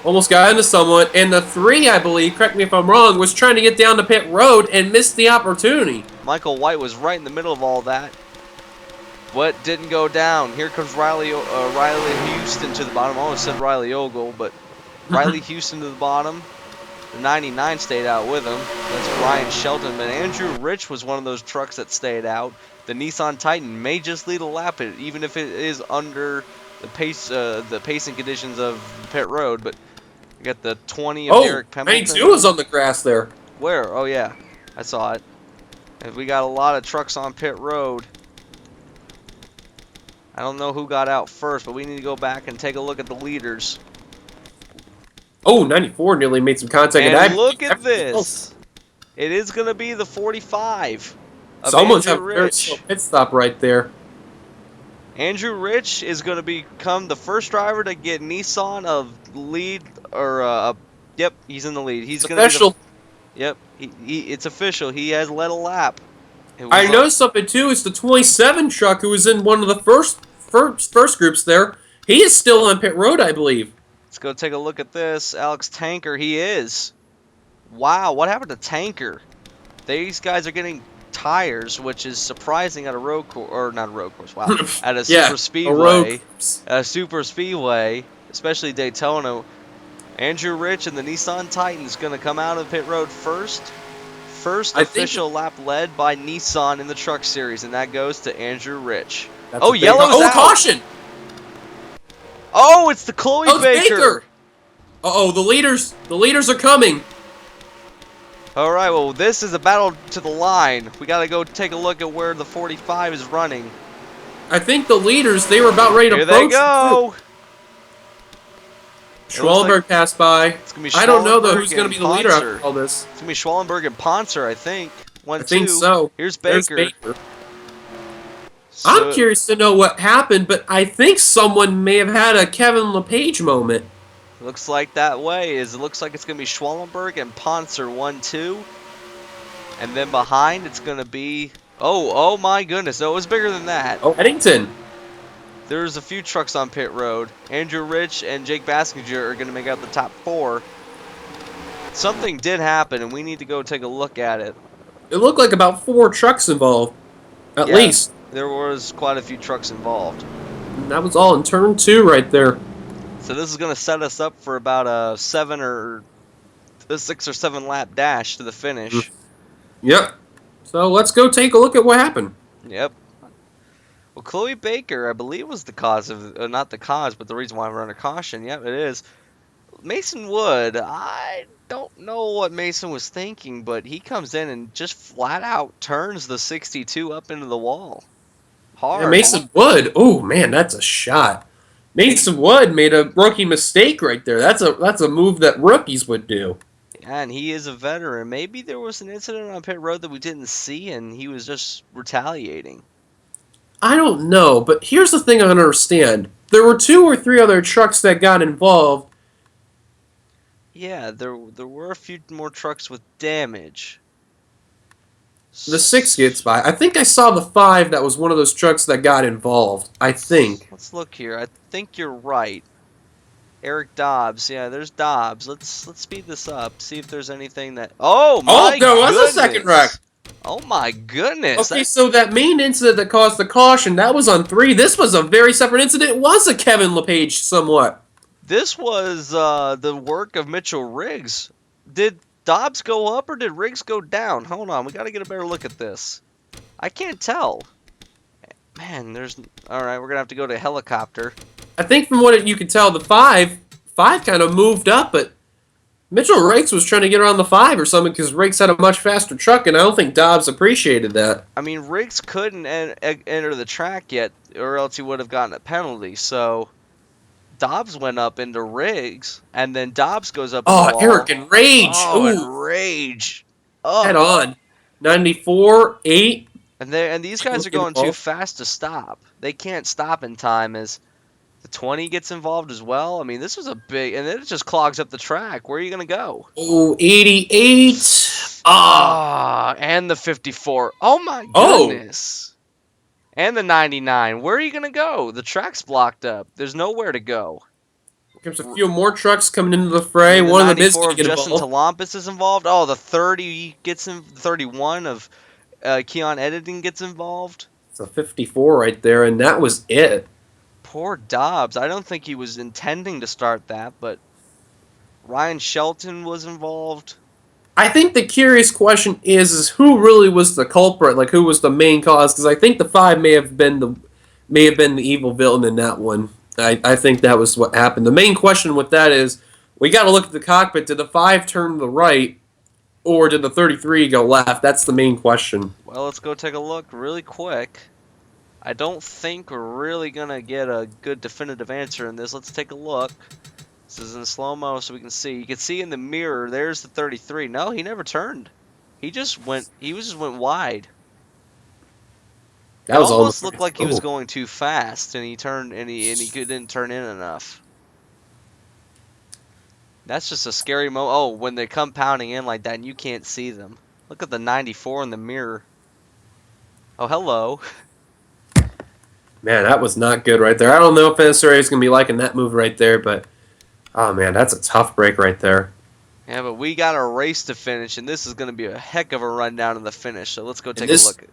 almost got into someone. And the 3, I believe, correct me if I'm wrong, was trying to get down to pit road and missed the opportunity. Michael White was right in the middle of all that. What didn't go down? Here comes Riley Houston to the bottom. I almost said Riley Ogle, but Riley Houston to the bottom. The 99 stayed out with him. That's Ryan Shelton. But Andrew Rich was one of those trucks that stayed out. The Nissan Titan may just lead a lap, even if it is under the pacing conditions of pit road. But we got the 20 of Derek Pemberton. 92 was on the grass there. Where? Oh, yeah. I saw it. And we got a lot of trucks on pit road. I don't know who got out first, but we need to go back and take a look at the leaders. Oh, 94 nearly made some contact. And look at this. It is going to be the 45 of Someone's Andrew having a very Rich. slow pit stop right there. Andrew Rich is going to become the first driver to get Nissan of lead, or yep, he's in the lead. He's going to be Official. Yep, it's official. He has led a lap. I noticed something too. It's the 27 truck who was in one of the first groups there. He is still on pit road, I believe. Let's go take a look at this. Alex Tanker, he is. Wow, what happened to Tanker? These guys are getting tires, which is surprising at a road course, or not a road course. Wow, at a Yeah, super speedway, a super speedway, especially Daytona. Andrew Rich and the Nissan Titan's going to come out of pit road first. First official lap led by Nissan in the Truck Series, and that goes to Andrew Rich. Oh, yellow's out. Caution! Oh, it's the Chloe Baker. Uh-oh, the leaders are coming. All right, well, this is a battle to the line. We got to go take a look at where the 45 is running. I think the leaders, they were about ready to Here approach. they go. Schwallenberg passed by. It's gonna be I don't know, though, Schwallenberg who's going to be the and leader Ponser. after all this. It's going to be Schwallenberg and Ponser, I think. I think so. Here's There's Baker. I'm curious to know what happened, but I think someone may have had a Kevin LePage moment. Looks like that way. It looks like it's going to be Schwallenberg and Ponser 1-2. And then behind it's going to be... Oh my goodness. No, it was bigger than that. Oh, Eddington. There's a few trucks on pit road. Andrew Rich and Jake Baskinger are going to make out the top 4. Something did happen, and we need to go take a look at it. It looked like about 4 trucks involved, at least. There was quite a few trucks involved. And that was all in turn 2 right there. So this is going to set us up for about a 6 or 7 lap dash to the finish. Yep. So let's go take a look at what happened. Yep. Well, Chloe Baker, I believe, was the cause of, not the cause, but the reason why we're under caution. Yep, it is. Mason Wood, I don't know what Mason was thinking, but he comes in and just flat out turns the 62 up into the wall. Hard. Yeah, Mason Wood. Oh man, that's a shot. Mason Wood made a rookie mistake right there. That's a move that rookies would do. Yeah, and he is a veteran. Maybe there was an incident on pit road that we didn't see, and he was just retaliating. I don't know, but here's the thing I don't understand. There were 2 or 3 other trucks that got involved. Yeah, there were a few more trucks with damage. The 6 gets by. I think I saw the 5 that was one of those trucks that got involved. I think. Let's look here. I think you're right. Eric Dobbs. Yeah, there's Dobbs. Let's speed this up. See if there's anything that... Oh, my there was goodness. a second wreck. Oh, my goodness. Okay, so that main incident that caused the caution, that was on 3. This was a very separate incident. It was a Kevin LePage somewhat. This was the work of Mitchell Riggs. Did Dobbs go up or did Riggs go down? Hold on. We got to get a better look at this. I can't tell. Man, there's... All right, we're going to have to go to helicopter. I think from what you could tell, the 5 kind of moved up, but Mitchell Riggs was trying to get around the 5 or something because Riggs had a much faster truck, and I don't think Dobbs appreciated that. I mean, Riggs couldn't enter the track yet, or else he would have gotten a penalty. So Dobbs went up into Riggs, and then Dobbs goes up. Oh, Eric and Rage! Oh, Ooh. and Rage! Oh. Head on. 94, 8. And these guys are going too fast to stop. They can't stop in time as the 20 gets involved as well. I mean, this was a big... And then it just clogs up the track. Where are you going to go? Oh, 88. And the 54. Oh, my goodness. And the 99. Where are you going to go? The track's blocked up. There's nowhere to go. There's a few more trucks coming into the fray. And One of them is 94 going of to get Justin involved. Talampis is involved. Oh, the 30 gets in... 31 of Keon Editing gets involved. It's a 54 right there, and that was it. Poor Dobbs. I don't think he was intending to start that, but Ryan Shelton was involved. I think the curious question is who really was the culprit? Like, who was the main cause? Because I think the 5 may have been the evil villain in that one. I think that was what happened. The main question with that is we got to look at the cockpit. Did the 5 turn to the right, or did the 33 go left? That's the main question. Well, let's go take a look really quick. I don't think we're really going to get a good definitive answer in this. Let's take a look. This is in slow-mo so we can see. You can see in the mirror, there's the 33. No, he never turned. He just went wide. That was almost looked like he was going too fast, and he turned and he didn't turn in enough. That's just a scary moment. Oh, when they come pounding in like that and you can't see them. Look at the 94 in the mirror. Oh, hello. Man, that was not good right there. I don't know if NNSCRA is going to be liking that move right there, but oh man, that's a tough break right there. Yeah, but we got a race to finish, and this is going to be a heck of a rundown in the finish. So let's go take a look.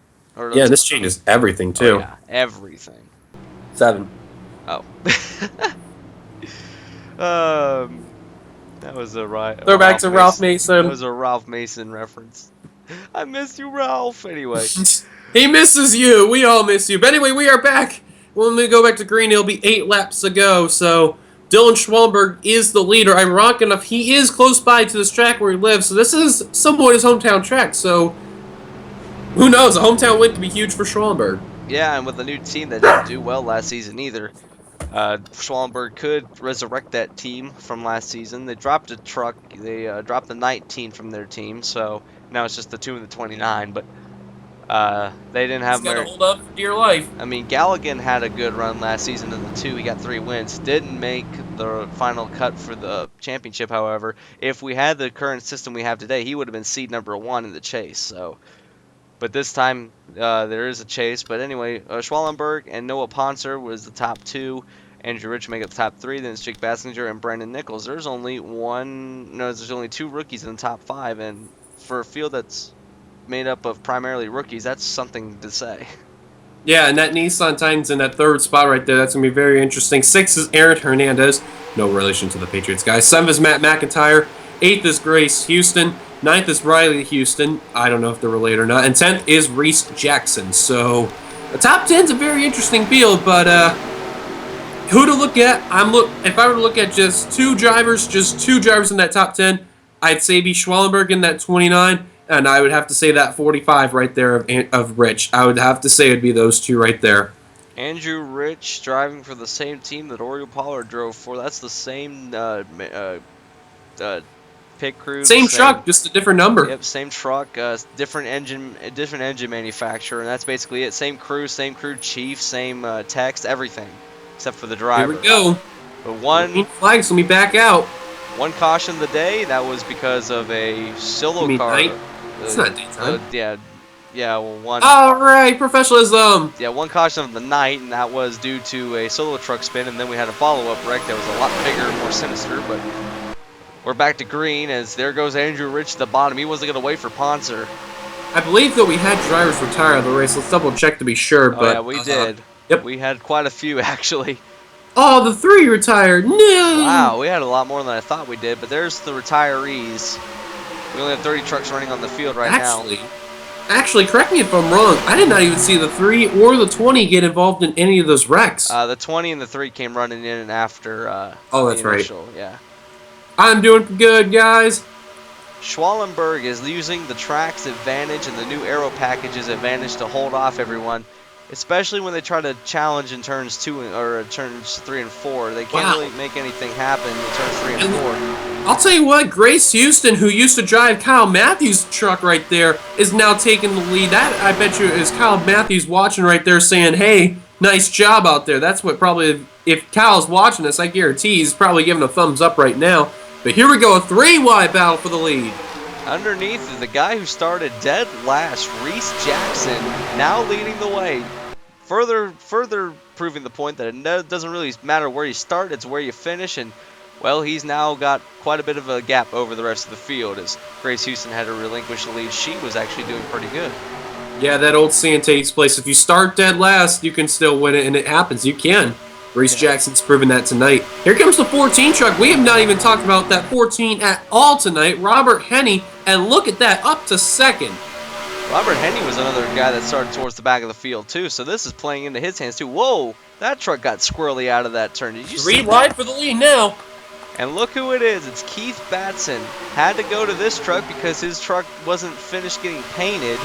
Yeah, this changes everything too. Oh, yeah, everything. 7. Oh. That was a right. Throwback to Ralph Mason. That was a Ralph Mason reference. I miss you, Ralph. Anyway. He misses you. We all miss you. But anyway, we are back. When we go back to green, it'll be 8 laps to go. So Dillon Schwallenberg is the leader. Ironic enough, he is close by to this track where he lives. So this is somewhat his hometown track. So who knows? A hometown win could be huge for Schwallenberg. Yeah, and with a new team that didn't do well last season either. Schwallenberg could resurrect that team from last season. They dropped a truck. They dropped the 19 from their team, so now it's just the 2 and the 29. But they didn't have. Got to hold up for dear life. I mean, Galligan had a good run last season in the 2. He got 3 wins. Didn't make the final cut for the championship. However, if we had the current system we have today, he would have been seed number 1 in the chase. So. But this time, there is a chase. But anyway, Schwallenberg and Noah Ponser was the top 2. Andrew Rich make it the top 3. Then it's Jake Bassinger and Brandon Nichols. There's only 2 rookies in the top 5. And for a field that's made up of primarily rookies, that's something to say. Yeah, and that Nissan Titan's in that 3rd spot right there. That's going to be very interesting. 6 is Aaron Hernandez. No relation to the Patriots, guys. 7 is Matt McIntyre. 8th is Grace Houston. 9th is Riley Houston. I don't know if they're related or not. And 10th is Reese Jackson. So the top 10's a very interesting field, but who to look at? If I were to look at just two drivers in that top 10, I'd say be Schwallenberg in that 29, and I would have to say that 45 right there of Rich. I would have to say it'd be those 2 right there. Andrew Rich driving for the same team that Oreo Pollard drove for. That's the same pit crew. Same truck, just a different number. Yep, same truck, different engine manufacturer, and that's basically it. Same crew chief, same text, everything, except for the driver. Here we go. But one flags when we back out. One caution of the day. That was because of a solo car. It's not daytime. Yeah. Well, one. All right, professionalism. Yeah, one caution of the night, and that was due to a solo truck spin, and then we had a follow-up wreck that was a lot bigger and more sinister, but. We're back to green as there goes Andrew Rich at the bottom. He wasn't going to wait for Ponser. I believe that we had drivers retire the race. Let's double check to be sure. Oh, yeah, we did. Yep. We had quite a few, actually. Oh, the 3 retired. No! Wow, we had a lot more than I thought we did, but there's the retirees. We only have 30 trucks running on the field now. Actually, correct me if I'm wrong. I did not even see the 3 or the 20 get involved in any of those wrecks. The 20 and the 3 came running in after oh, that's the initial, right. Yeah. I'm doing good, guys. Schwallenberg is using the track's advantage and the new aero package's advantage to hold off everyone, especially when they try to challenge in turns 3 and 4. They can't really make anything happen in turns 3 and 4. I'll tell you what, Grace Houston, who used to drive Kyle Matthews' truck right there, is now taking the lead. That, I bet you, is Kyle Matthews watching right there saying, hey, nice job out there. That's what probably, if Kyle's watching this, I guarantee he's probably giving a thumbs up right now. But here we go, a 3-wide battle for the lead. Underneath is the guy who started dead last, Reese Jackson, now leading the way. Further proving the point that it doesn't really matter where you start, it's where you finish. And, well, he's now got quite a bit of a gap over the rest of the field as Grace Houston had to relinquish the lead. She was actually doing pretty good. Yeah, that old saying takes place. If you start dead last, you can still win it, and it happens. You can. Reese Jackson's proven that tonight. Here comes the 14 truck. We have not even talked about that 14 at all tonight. Robert Henney, and look at that, up to 2nd. Robert Henney was another guy that started towards the back of the field, too, so this is playing into his hands, too. Whoa, that truck got squirrely out of that turn. Did you see 3 wide for the lead now. And look who it is. It's Keith Batson. Had to go to this truck because his truck wasn't finished getting painted.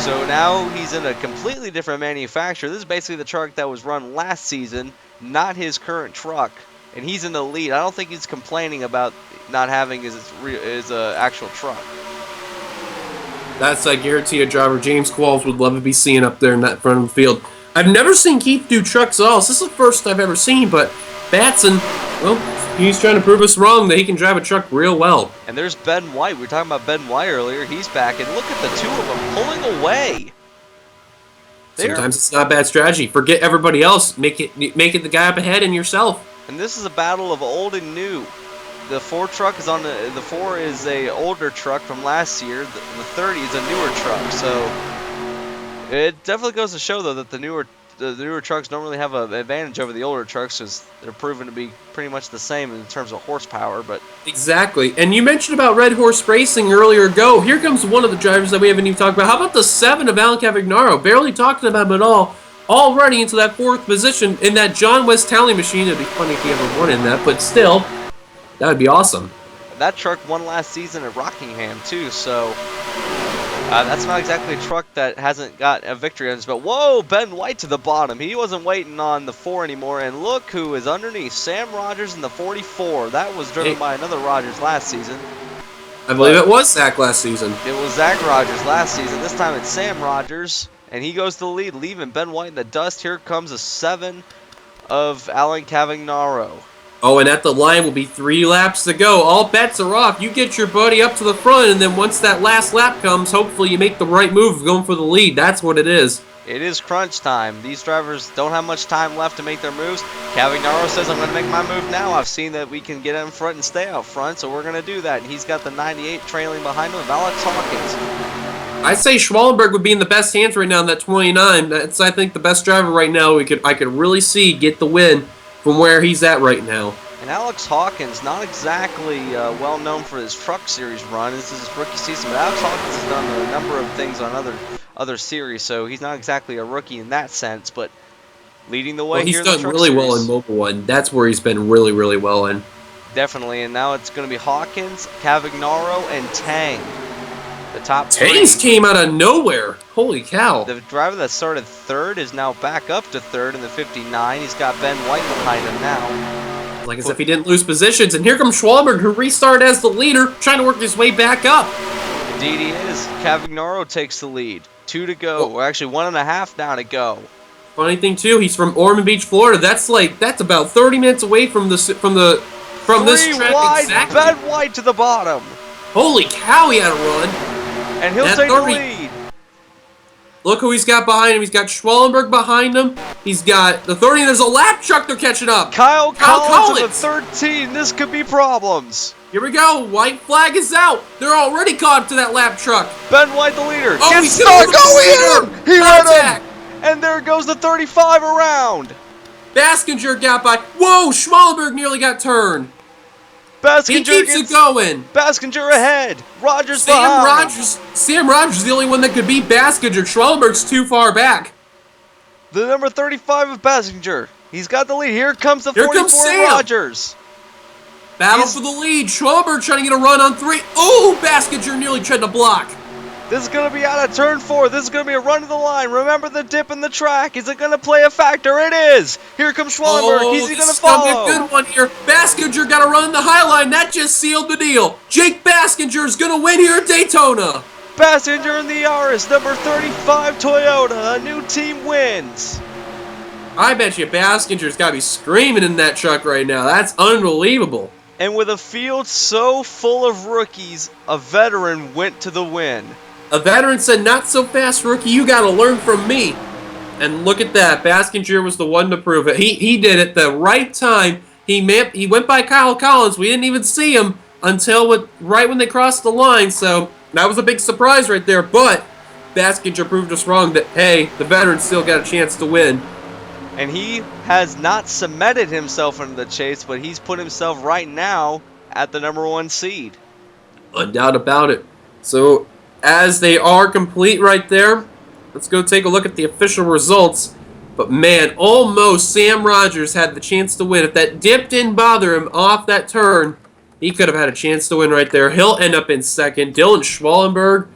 So now he's in a completely different manufacturer. This is basically the truck that was run last season, not his current truck. And he's in the lead. I don't think he's complaining about not having his actual truck. That's, I guarantee, a driver James Qualls would love to be seeing up there in that front of the field. I've never seen Keith do trucks at all. This is the first I've ever seen, but Batson, well, he's trying to prove us wrong that he can drive a truck real well. And there's Ben White. We were talking about Ben White earlier. He's back, and look at the two of them pulling away. Sometimes it's not a bad strategy. Forget everybody else. Make it the guy up ahead and yourself. And this is a battle of old and new. The 4 truck is on the 4 is a older truck from last year. The 30 is a newer truck. So it definitely goes to show though that the newer trucks don't really have an advantage over the older trucks because they're proven to be pretty much the same in terms of horsepower. But exactly. And you mentioned about Red Horse Racing earlier ago. Here comes one of the drivers that we haven't even talked about. How about the 7 of Alan Cavagnaro? Barely talking about him at all. Already into that 4th position in that John West Tally machine. It'd be funny if he ever won in that, but still, that would be awesome. That truck won last season at Rockingham too, so that's not exactly a truck that hasn't got a victory on it. But whoa, Ben White to the bottom. He wasn't waiting on the 4 anymore, and look who is underneath. Sam Rogers in the 44. That was driven by another Rogers last season. I believe it was Zach last season. It was Zach Rogers last season. This time it's Sam Rogers. And he goes to the lead, leaving Ben White in the dust. Here comes a 7 of Alan Cavagnaro. Oh, and at the line will be 3 laps to go. All bets are off. You get your buddy up to the front, and then once that last lap comes, hopefully you make the right move going for the lead. That's what it is. It is crunch time. These drivers don't have much time left to make their moves. Cavagnaro says, I'm going to make my move now. I've seen that we can get in front and stay out front, so we're going to do that. And he's got the 98 trailing behind him of Alex Hawkins. I'd say Schwallenberg would be in the best hands right now in that 29. That's, I think, the best driver right now I could really see get the win from where he's at right now. And Alex Hawkins, not exactly well known for his Truck Series run. This is his rookie season, but Alex Hawkins has done a number of things on other series, so he's not exactly a rookie in that sense, but leading the way here in the Truck Series. He's done really well in Mobile One. That's where he's been really, really well in. Definitely, and now it's going to be Hawkins, Cavagnaro, and Tang. The top 3. Tangs came out of nowhere. Holy cow. The driver that started 3rd is now back up to 3rd in the 59. He's got Ben White behind him now. Like as if he didn't lose positions. And here comes Schwalberg, who restarted as the leader, trying to work his way back up. Indeed he is. Cavagnaro takes the lead. 2 to go. Or actually 1.5 now to go. Funny thing too, he's from Ormond Beach, Florida. That's about 30 minutes away from this track. Wide, exactly. Ben White to the bottom. Holy cow, he had a run. And he'll take the lead. Look who he's got behind him. He's got Schwallenberg behind him. He's got the 30. There's a lap truck they're catching up. Kyle Collins at the 13. This could be problems. Here we go. White flag is out. They're already caught up to that lap truck. Ben White, the leader. Oh, gets stuck. Oh, he hit him. And there goes the 35 around. Baskinger got by. Whoa, Schwallenberg nearly got turned. He keeps it going. Baskinger ahead. Rogers behind. Sam Rogers is the only one that could beat Baskinger. Schwallenberg's too far back. The number 35 of Baskinger. He's got the lead. Here comes the 44 Rogers. Battle for the lead. Schwallenberg trying to get a run on 3. Oh, Baskinger nearly tried to block. This is going to be out of turn 4. This is going to be a run to the line. Remember the dip in the track. Is it going to play a factor? It is. Here comes Schwallenberg. Oh, He's going to follow. A good one here. Baskinger got to run the high line. That just sealed the deal. Jake Baskinger is going to win here at Daytona. Baskinger in the Yaris, number 35 Toyota. A new team wins. I bet you Baskinger's got to be screaming in that truck right now. That's unbelievable. And with a field so full of rookies, a veteran went to the win. A veteran said, not so fast, rookie. You got to learn from me. And look at that. Baskinger was the one to prove it. He did it the right time. He went by Kyle Collins. We didn't even see him until right when they crossed the line. So that was a big surprise right there. But Baskinger proved us wrong that, hey, the veteran still got a chance to win. And he has not cemented himself into the chase, but he's put himself right now at the number 1 seed. No doubt about it. So as they are complete right there, let's go take a look at the official results. But man, almost Sam Rogers had the chance to win. If that dip didn't bother him off that turn, he could have had a chance to win right there. He'll end up in second. Dylan Schwallenberg,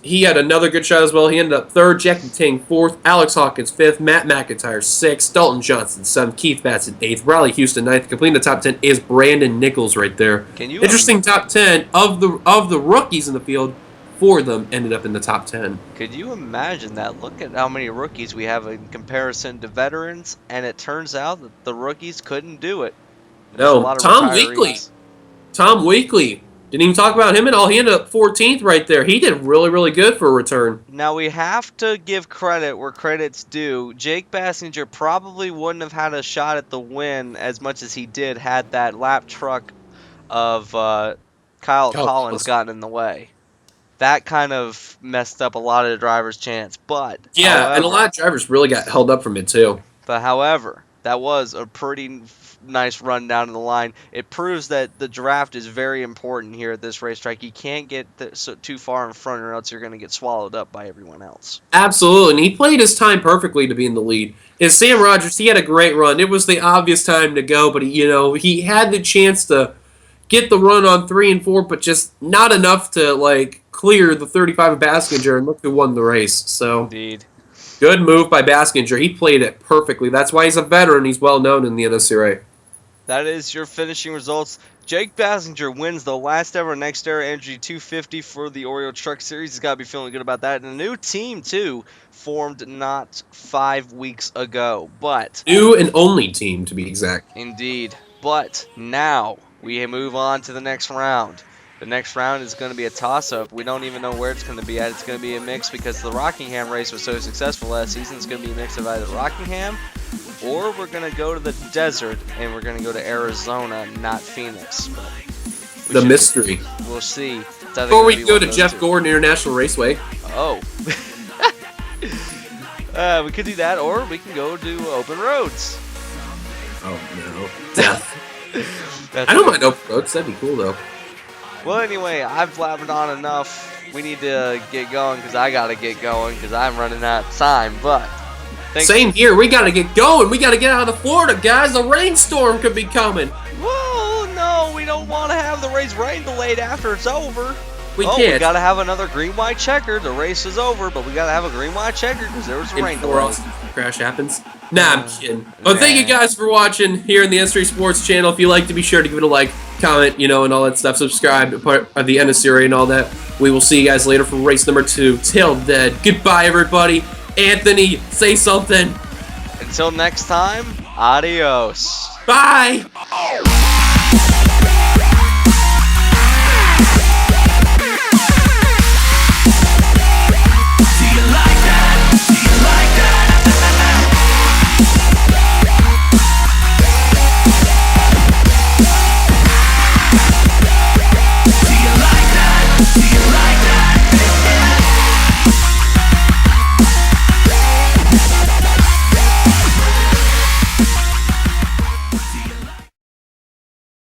he had another good shot as well. He ended up third. Jackie Ting fourth. Alex Hawkins fifth. Matt McIntyre sixth. Dalton Johnson seventh. Keith Batson eighth. Riley Houston ninth. Completing the top 10 is Brandon Nichols right there. Interesting top 10 of the rookies in the field. 4 of them ended up in the top 10. Could you imagine that? Look at how many rookies we have in comparison to veterans, and it turns out that the rookies couldn't do it. No, Tom Weekly. Didn't even talk about him at all. He ended up 14th right there. He did really, really good for a return. Now, we have to give credit where credit's due. Jake Bassinger probably wouldn't have had a shot at the win as much as he did had that lap truck of Kyle Collins gotten in the way. That kind of messed up a lot of the drivers' chance. But yeah, however, and a lot of drivers really got held up from it too. But however, that was a pretty nice run down to the line. It proves that the draft is very important here at this racetrack. You can't get too far in front or else you're going to get swallowed up by everyone else. Absolutely, and he played his time perfectly to be in the lead. And Sam Rogers, he had a great run. It was the obvious time to go, but he had the chance to get the run on 3 and 4, but just not enough to clear the 35 of Baskinger, and look who won the race. So Indeed. Good move by Baskinger. He played it perfectly. That's why he's a veteran. He's well known in the NNSCRA. That is your finishing results. Jake Bassinger wins the last ever NextEra Energy 250 for the Oreo Truck Series. He's got to be feeling good about that. And a new team, too, formed not 5 weeks ago. But new and only team, to be exact. Indeed. But now we move on to the next round. The next round is going to be a toss-up. We don't even know where it's going to be at. It's going to be a mix because the Rockingham race was so successful last season. It's going to be a mix of either Rockingham or we're going to go to the desert and we're going to go to Arizona, not Phoenix. The mystery. We'll see. Or we can go to Jeff Gordon International Raceway. Oh. We could do that, or we can go to Open Roads. Oh, no. Death. I don't mind Open Roads. That'd be cool, though. Well, anyway, I've blabbered on enough. We need to get going because I got to get going because I'm running out of time. But same here. We got to get going. We got to get out of Florida, guys. A rainstorm could be coming. Whoa, no, we don't want to have the race rain delayed after it's over. We can't. We got to have another green-white checker. The race is over, but we got to have a green-white checker because there was a rain delay. Crash happens. Nah, I'm kidding. Well, thank you guys for watching here in the N3 Sports channel. If you like, to be sure to give it a like, comment, and all that stuff. Subscribe to part of the NNSCRA and all that. We will see you guys later for race number 2. Till then, goodbye, everybody. Anthony, say something. Until next time, adios. Bye.